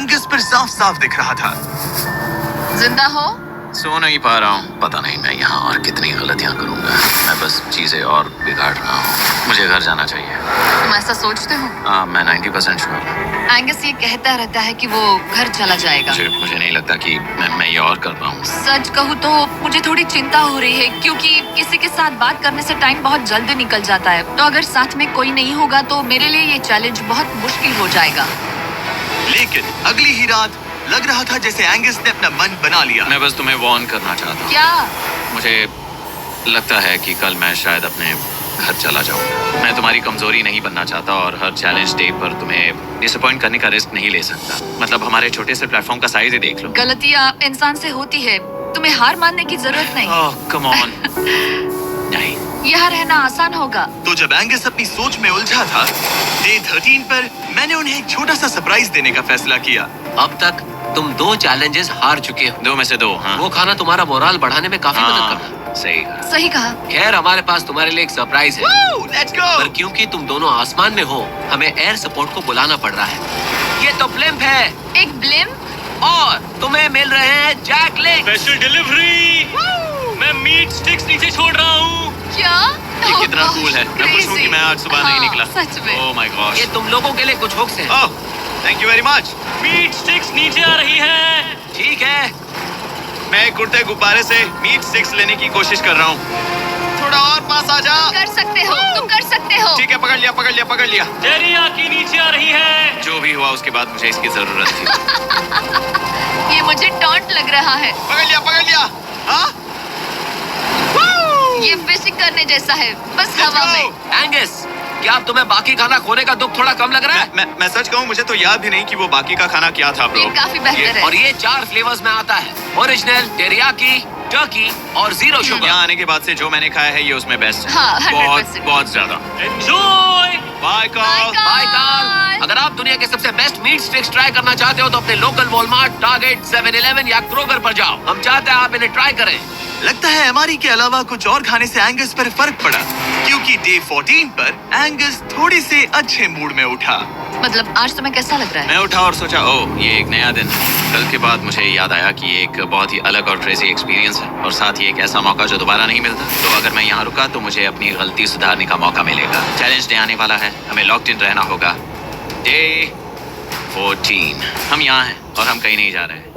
Angus पर साफ साफ दिख रहा था। जिंदा हो? सो नहीं पा रहा हूँ। पता नहीं मैं यहाँ और कितनी गलतियाँ करूँगा। मैं बस चीजें और बिगाड़ रहा हूँ। मुझे घर जाना चाहिए। तुम ऐसा सोचते हो? हाँ, मैं 90% श्योर हूँ। एंगस ये कहता रहता है कि वो घर चला जाएगा। मुझे नहीं लगता कि मैं ये और कर पाऊँ। सच कहूँ तो मुझे थोड़ी चिंता हो रही है, क्योंकि किसी के साथ बात करने से टाइम बहुत जल्दी निकल जाता है। तो अगर साथ में कोई नहीं होगा तो मेरे लिए ये चैलेंज बहुत मुश्किल हो जाएगा। लेकिन अगली ही रात लग रहा था जैसे एंगस ने अपना मन बना लिया। मैं बस तुम्हें वार्न करना चाहता हूँ। क्या? मुझे लगता है कि कल मैं शायद अपने घर चला जाऊंगा। मैं तुम्हारी कमजोरी नहीं बनना चाहता और हर चैलेंज डे पर तुम्हें डिसअपॉइंट करने का रिस्क नहीं ले सकता। मतलब हमारे छोटे से प्लेटफॉर्म का साइज ही देख लो। गलतियाँ इंसान से होती है, तुम्हें हार मानने की जरूरत नहीं। ओह कम ऑन। नहीं, यहाँ रहना आसान होगा। तो जब एंगस अपनी सोच में उलझा था, डे 13 पर मैंने उन्हें एक छोटा सा सरप्राइज देने का फैसला किया। अब तक तुम 2 चैलेंजेस हार चुके हो। 2 में से 2। हाँ, वो खाना तुम्हारा मोराल बढ़ाने में काफी मदद करता। सही। सही कहा। खैर, हमारे पास तुम्हारे लिए एक सरप्राइज है। Let's go. पर क्योंकि तुम दोनों आसमान में हो, हमें एयर सपोर्ट को बुलाना पड़ रहा है। ये तो ब्लिम्प है एक ब्लिम्प? और तुम्हें मिल रहे हैं जैक लिंक। Special delivery. मैं मीट स्टिक्स नीचे छोड़ रहा हूँ। क्या? ये कितना कूल है। मैं खुश हूँ कि मैं आज सुबह नहीं निकला। सच में। Oh my god. ये तुम लोगों के लिए कुछ हुक्स हैं। Oh, thank you very much. Meat sticks नीचे आ रही है। ठीक है। मैं एक उड़ते गुब्बारे से मीट स्टिक्स लेने की कोशिश कर रहा हूँ। थोड़ा और पास आ जा। कर सकते हो, तुम कर सकते हो। ठीक है, पकड़ लिया पकड़ लिया पकड़ लिया। टेरियाकी नीचे आ रही है। जो भी हुआ उसके बाद मुझे इसकी जरूरत थी। ये मुझे टॉन्ट लग रहा है। पकड़ लिया पकड़ लिया। हाँ? ये फिशिंग करने जैसा है, बस हवा में। एंगस, क्या अब तुम्हें बाकी खाना खोने का दुख थोड़ा कम लग रहा है? मैं सच कहूँ, मुझे तो याद भी नहीं कि वो बाकी का खाना क्या था ब्रो। ये काफी बेहतर है। और ये 4 फ्लेवर्स में आता है, ओरिजिनल, टेरियाकी, टर्की और 0 शुगर। यहाँ आने के बाद से जो मैंने खाया है ये उसमें बेस्ट है। हाँ, 100%। बहुत ज्यादा। Enjoy. Bye Cole. Bye Carl. अगर आप दुनिया के सबसे बेस्ट मीट स्टिक्स ट्राई करना चाहते हो तो अपने लोकल वॉलमार्ट, टारगेट, 7-Eleven या क्रोगर पर जाओ। हम चाहते हैं आप इन्हें ट्राई करें। लगता है एमआरई के अलावा कुछ और खाने से एंगस पर फर्क पड़ा, क्योंकि डे 14 पर एंगस थोड़े से अच्छे मूड में उठा। मतलब आज तुम्हें कैसा लग रहा है? मैं उठा और सोचा, ओह ये एक नया दिन है। कल के बाद मुझे याद आया कि ये एक बहुत ही अलग और क्रेजी एक्सपीरियंस है और साथ ही एक ऐसा मौका जो दोबारा नहीं मिलता। तो अगर मैं यहाँ रुका तो मुझे अपनी गलती सुधारने का मौका मिलेगा। चैलेंज डे आने वाला है, हमें लॉक्ड इन रहना होगा। डे 14 हम यहाँ हैं और हम कहीं नहीं जा रहे हैं।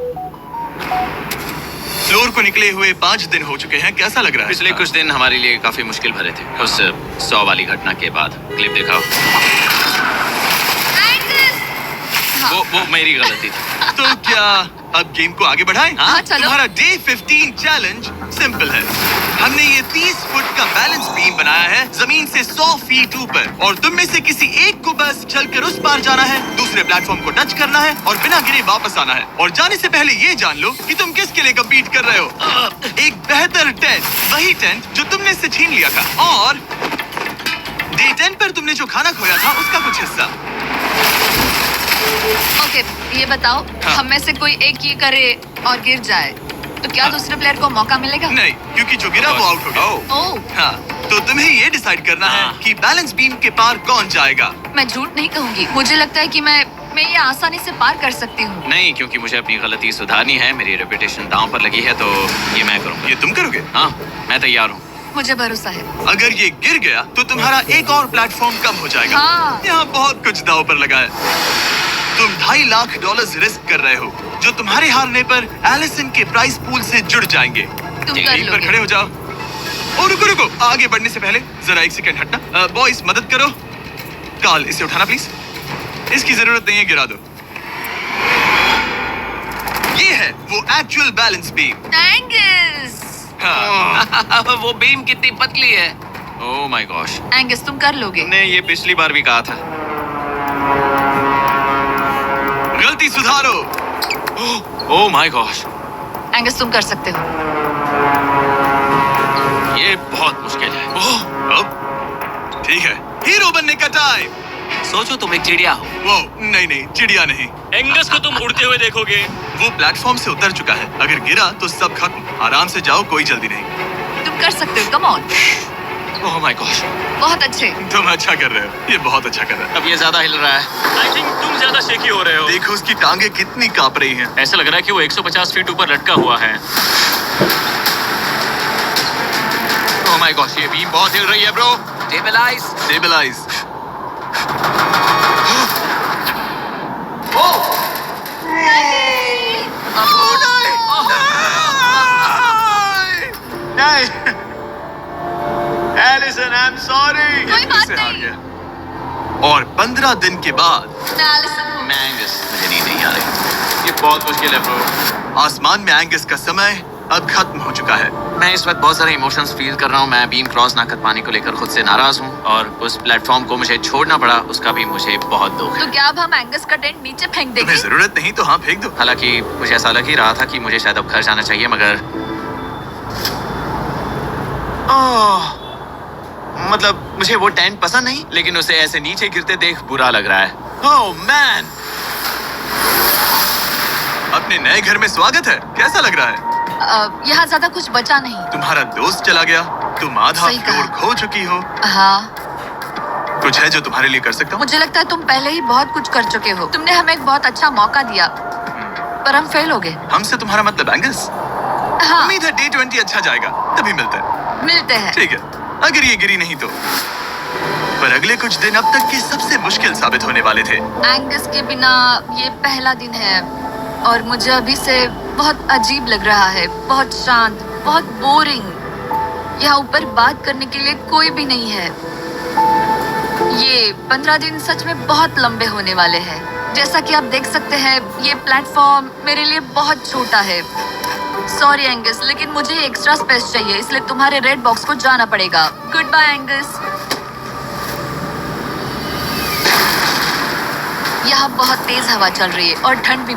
फ्लोर को निकले हुए 5 दिन हो चुके हैं। कैसा लग रहा है? पिछले कुछ दिन हमारे लिए काफी मुश्किल भरे थे। उस 100 वाली घटना के बाद। क्लिप दिखाओ। वो मेरी गलती थी। तो क्या अब गेम को आगे बढ़ाएं? हाँ, चलो। तुम्हारा डे 15 चैलेंज सिंपल है। हमने ये 30 फुट का बैलेंस बीम बनाया है जमीन से 100 फीट ऊपर, और तुम में से किसी एक को बस चलकर उस पार जाना है, दूसरे प्लेटफॉर्म को टच करना है और बिना गिरे वापस आना है। और जाने से पहले ये जान लो कि तुम किसके लिए कम्पीट कर रहे हो। एक बेहतर टेंट, वही टेंट जो तुमने से छीन लिया था, और डे 10 पर तुमने जो खाना खोया था उसका कुछ हिस्सा। ओके, ये बताओ, हाँ। हम में से कोई एक ये करे और गिर जाए तो क्या दूसरे प्लेयर को मौका मिलेगा? नहीं, क्योंकि जो गिरा वो आउट हो गया। ओह, हाँ, तो तुम्हें ये डिसाइड करना है हाँ। कि बैलेंस बीम के पार कौन जाएगा। मैं झूठ नहीं कहूंगी, मुझे लगता है कि मैं ये आसानी से पार कर सकती हूँ। नहीं, क्योंकि मुझे अपनी गलती सुधारनी है। मेरी रेपुटेशन दांव पर लगी है, तो ये मैं करूँगा। ये तुम करोगे? हाँ, मैं तैयार हूँ। मुझे भरोसा है। अगर ये गिर गया तो तुम्हारा एक और प्लेटफॉर्म कम हो जाएगा। हाँ। यहाँ बहुत कुछ दांव पर लगा है। तुम $2.5 लाख रिस्क कर रहे हो, जो तुम्हारे हारने पर एलिसन के प्राइस पूल से जुड़ जाएंगे। तुम कर यहीं पर लोगे। खड़े हो जाओ। और रुको रुको, आगे बढ़ने से पहले जरा 1 सेकंड हटना। बॉयज मदद करो। कार्ल, इसे उठाना प्लीज। इसकी जरूरत नहीं है, गिरा दो। ये है वो एक्चुअल बैलेंस बीम। एंगस, हाँ। वो बीम कितनी पतली है। Oh my gosh. एंगस तुम कर लोगे। तुमने ये पिछली बार भी कहा था। गलती सुधारो। ओह माय गॉश, एंगस तुम कर सकते हो। ये बहुत मुश्किल है। अब ठीक है, हीरो बनने का टाइम। सोचो तुम एक चिड़िया हो। वो नहीं नहीं, चिड़िया नहीं। एंगस को तुम उड़ते हुए देखोगे। वो प्लेटफॉर्म से उतर चुका है। अगर गिरा तो सब खत्म। आराम से जाओ, कोई जल्दी नहीं। तुम कर सकते हो, come on. Oh my gosh, बहुत अच्छे। तुम अच्छा कर रहे हो, ये बहुत अच्छा कर रहा है। अब ये ज्यादा हिल रहा है। आई थिंक तुम ज्यादा शेकी हो रहे हो। देखो उसकी टांगे कितनी कांप रही हैं। ऐसा लग रहा है कि वो 150 फीट ऊपर लटका हुआ है। ओह माय गॉश, ये बीम बहुत हिल रही है ब्रो। स्टेबलाइज। स्टेबलाइज। नहीं, एलिसन, आई एम सॉरी। कोई बात हार नहीं। गया। और 15 दिन के बाद मैं एलिसन हूँ। मैं एंगस, मुझे नींद नहीं आ रही। ये बहुत मुश्किल है ब्रो। आसमान में एंगस का समय अब खत्म हो चुका है। मैं इस वक्त बहुत सारे इमोशंस फील कर रहा हूँ। मैं बीम क्रॉस ना कर पाने को लेकर खुद से नाराज हूँ और उस प्लेटफॉर्म को मुझे छोड़ना पड़ा, उसका भी मुझे बहुत दुख तो है। क्या अब हम एंगस का टेंट नीचे फेंक देंगे? तुम्हें जरूरत नहीं तो हाँ फेंक दो। हालांकि मुझे ऐसा लग ही रहा था कि मुझे शायद अब घर जाना चाहिए, मगर मतलब मुझे वो टेंट पसंद नहीं, लेकिन उसे ऐसे नीचे गिरते देख बुरा लग रहा है। ओह मैन, अपने नए घर में स्वागत है। कैसा लग रहा है? यहाँ ज्यादा कुछ बचा नहीं। तुम्हारा दोस्त चला गया, तुम आधा सही कहा। फ्लोर खो चुकी हो। हाँ, कुछ है जो तुम्हारे लिए कर सकता हूँ? मुझे लगता है तुम पहले ही बहुत कुछ कर चुके हो। तुमने हमें एक बहुत अच्छा मौका दिया, पर हम फेल हो गए। हमसे तुम्हारा मतलब एंगस? हाँ, उम्मीद है D20 अच्छा जाएगा, तभी मिलते हैं। मिलते हैं। ठीक है, अगर ये गिरी नहीं तो। पर अगले कुछ दिन अब तक के सबसे मुश्किल साबित होने वाले थे। एंगस के बिना ये पहला दिन है और मुझे अभी से बहुत अजीब लग रहा है। बहुत शांत, बहुत बोरिंग। यहाँ ऊपर बात करने के लिए कोई भी नहीं है। ये 15 दिन सच में बहुत लंबे होने वाले हैं। जैसा कि आप देख सकते हैं, ये प्लेटफॉर्म मेरे लिए बहुत छोटा है। सॉरी एंगस, लेकिन मुझे एक्स्ट्रा स्पेस चाहिए, इसलिए तुम्हारे रेड बॉक्स को जाना पड़ेगा। Goodbye Angus. यहाँ बहुत तेज हवा चल रही है और ठंड भी